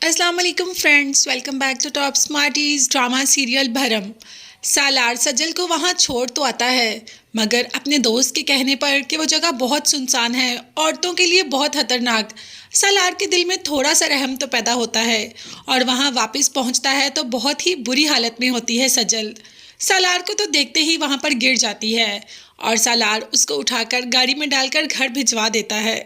अस्सलाम वालेकुम friends, welcome back to top smarties drama serial Bharam. Salar सजल को वहाँ छोड़ तो आता है, मगर अपने दोस्त के कहने पर कि वो जगह बहुत सुनसान है, औरतों के लिए बहुत खतरनाक। सालार के दिल में थोड़ा सा रहम तो पैदा होता है और वहाँ वापस पहुँचता है तो बहुत ही बुरी हालत में होती है सजल। सालार को तो देखते ही वहाँ पर गिर जाती है और सालार उसको उठाकर गाड़ी में डालकर घर भिजवा देता है।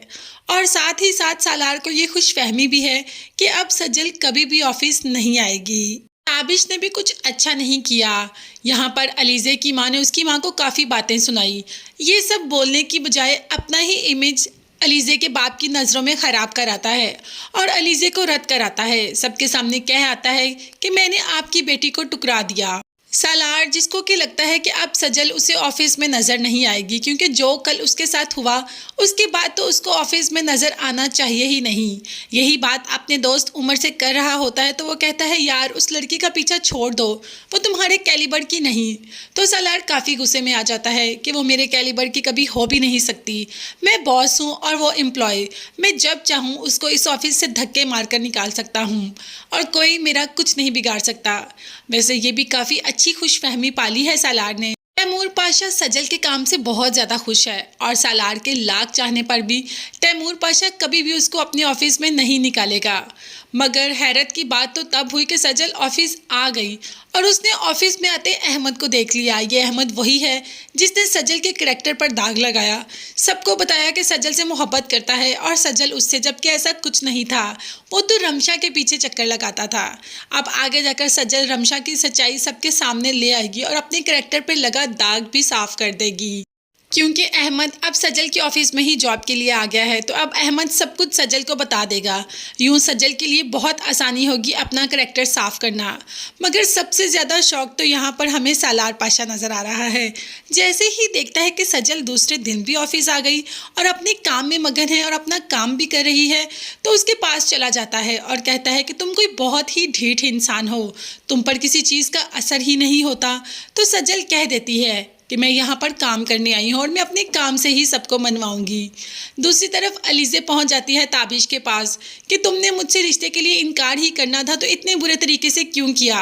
और साथ ही साथ सालार को ये खुशफहमी भी है कि अब सजल कभी भी ऑफिस नहीं आएगी। ताबिश ने भी कुछ अच्छा नहीं किया। यहाँ पर अलीज़े की माँ ने उसकी माँ को काफ़ी बातें सुनाई। ये सब बोलने की बजाय अपना ही इमेज अलीज़े के बाप की नज़रों में ख़राब कराता है और अलीज़े को रद्द कराता है। सबके सामने कह आता है कि मैंने आपकी बेटी को टुकरा दिया। सालार जिसको कि लगता है कि अब सजल उसे ऑफिस में नज़र नहीं आएगी, क्योंकि जो कल उसके साथ हुआ उसके बाद तो उसको ऑफिस में नज़र आना चाहिए ही नहीं। यही बात अपने दोस्त उमर से कर रहा होता है तो वो कहता है यार उस लड़की का पीछा छोड़ दो, वो तुम्हारे कैलिबर की नहीं। तो सालार काफ़ी गुस्से में आ जाता है कि वो मेरे कैलिबर की कभी हो भी नहीं सकती। मैं बॉस हूँ और वो एम्प्लॉय, मैं जब चाहूँ उसको इस ऑफिस से धक्के मारकर निकाल सकता हूँ और कोई मेरा कुछ नहीं बिगाड़ सकता। वैसे ये भी काफ़ी अच्छी खुशफहमी पाली है सालार ने। तैमूर पाशा सजल के काम से बहुत ज़्यादा खुश है और सालार के लाख चाहने पर भी तैमूर पाशा कभी भी उसको अपने ऑफिस में नहीं निकालेगा। मगर हैरत की बात तो तब हुई कि सजल ऑफिस आ गई और उसने ऑफिस में आते अहमद को देख लिया। ये अहमद वही है जिसने सजल के करैक्टर पर दाग लगाया, सबको बताया कि सजल से मोहब्बत करता है और सजल उससे, जबकि ऐसा कुछ नहीं था। वो तो रमशा के पीछे चक्कर लगाता था। अब आगे जाकर सजल रमशा की सच्चाई सबके सामने ले आएगी और अपने करैक्टर पर लगा दाग भी साफ कर देगी, क्योंकि अहमद अब सजल के ऑफिस में ही जॉब के लिए आ गया है। तो अब अहमद सब कुछ सजल को बता देगा। यूं सजल के लिए बहुत आसानी होगी अपना करैक्टर साफ करना। मगर सबसे ज़्यादा शौक तो यहाँ पर हमें सालार पाशा नज़र आ रहा है। जैसे ही देखता है कि सजल दूसरे दिन भी ऑफिस आ गई और अपने काम में मगन है और अपना काम भी कर रही है, तो उसके पास चला जाता है और कहता है कि तुम कोई बहुत ही ढीठ इंसान हो, तुम पर किसी चीज़ का असर ही नहीं होता। तो सजल कह देती है कि मैं यहाँ पर काम करने आई हूँ और मैं अपने काम से ही सबको मनवाऊंगी। दूसरी तरफ अलीज़े पहुँच जाती है ताबिश के पास कि तुमने मुझसे रिश्ते के लिए इनकार ही करना था तो इतने बुरे तरीके से क्यों किया।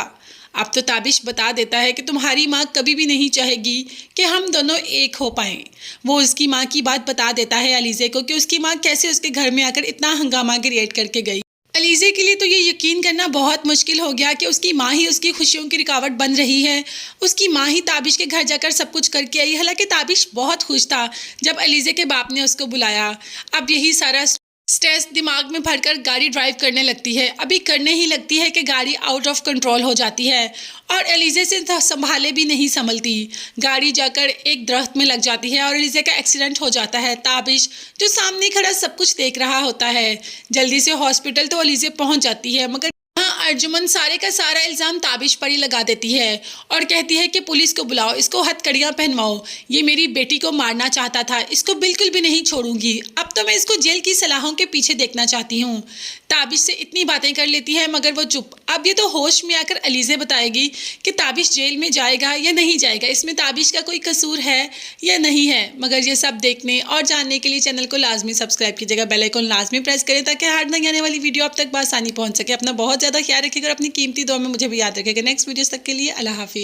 अब तो ताबिश बता देता है कि तुम्हारी माँ कभी भी नहीं चाहेगी कि हम दोनों एक हो पाएं। वो उसकी माँ की बात बता देता है अलीज़े को कि उसकी माँ कैसे उसके घर में आकर इतना हंगामा क्रिएट करके गई। अलीज़े के लिए तो ये यकीन करना बहुत मुश्किल हो गया कि उसकी माँ ही उसकी खुशियों की रुकावट बन रही है। उसकी माँ ही ताबिश के घर जाकर सब कुछ करके आई। हालांकि ताबिश बहुत खुश था जब अलीज़े के बाप ने उसको बुलाया। अब यही सारा स्ट्रेस दिमाग में भरकर गाड़ी ड्राइव करने लगती है। अभी करने ही लगती है कि गाड़ी आउट ऑफ कंट्रोल हो जाती है और अलीज़े से संभाले भी नहीं संभलती। गाड़ी जाकर एक दरख्त में लग जाती है और अलीज़े का एक्सीडेंट हो जाता है। ताबिश जो सामने खड़ा सब कुछ देख रहा होता है। जल्दी से हॉस्पिटल तो अलीज़े पहुंच जाती है, मगर हाँ अर्जुमन सारे का सारा इल्ज़ाम ताबिश पर ही लगा देती है और कहती है कि पुलिस को बुलाओ, इसको हथकड़ियाँ पहनवाओ, ये मेरी बेटी को मारना चाहता था, इसको बिल्कुल भी नहीं छोड़ूंगी, अब तो मैं इसको जेल की सलाहों के पीछे देखना चाहती हूँ। ताबिश से इतनी बातें कर लेती है मगर वो चुप। अब ये तो होश में आकर अलीज़े बताएगी कि ताबिश जेल में जाएगा या नहीं जाएगा, इसमें ताबिश का कोई कसूर है या नहीं है। मगर ये सब देखने और जानने के लिए चैनल को लाजमी सब्सक्राइब कीजिएगा, बेल आइकन लाजमी प्रेस करें ताकि हर नई आने वाली वीडियो आप तक बआसानी पहुँच सके। अपना बहुत ज़्यादा ख्याल रखिएगा और अपनी कीमती दुआ में मुझे भी याद रखिएगा। नेक्स्ट वीडियोस तक के लिए अल्लाह हाफिज़।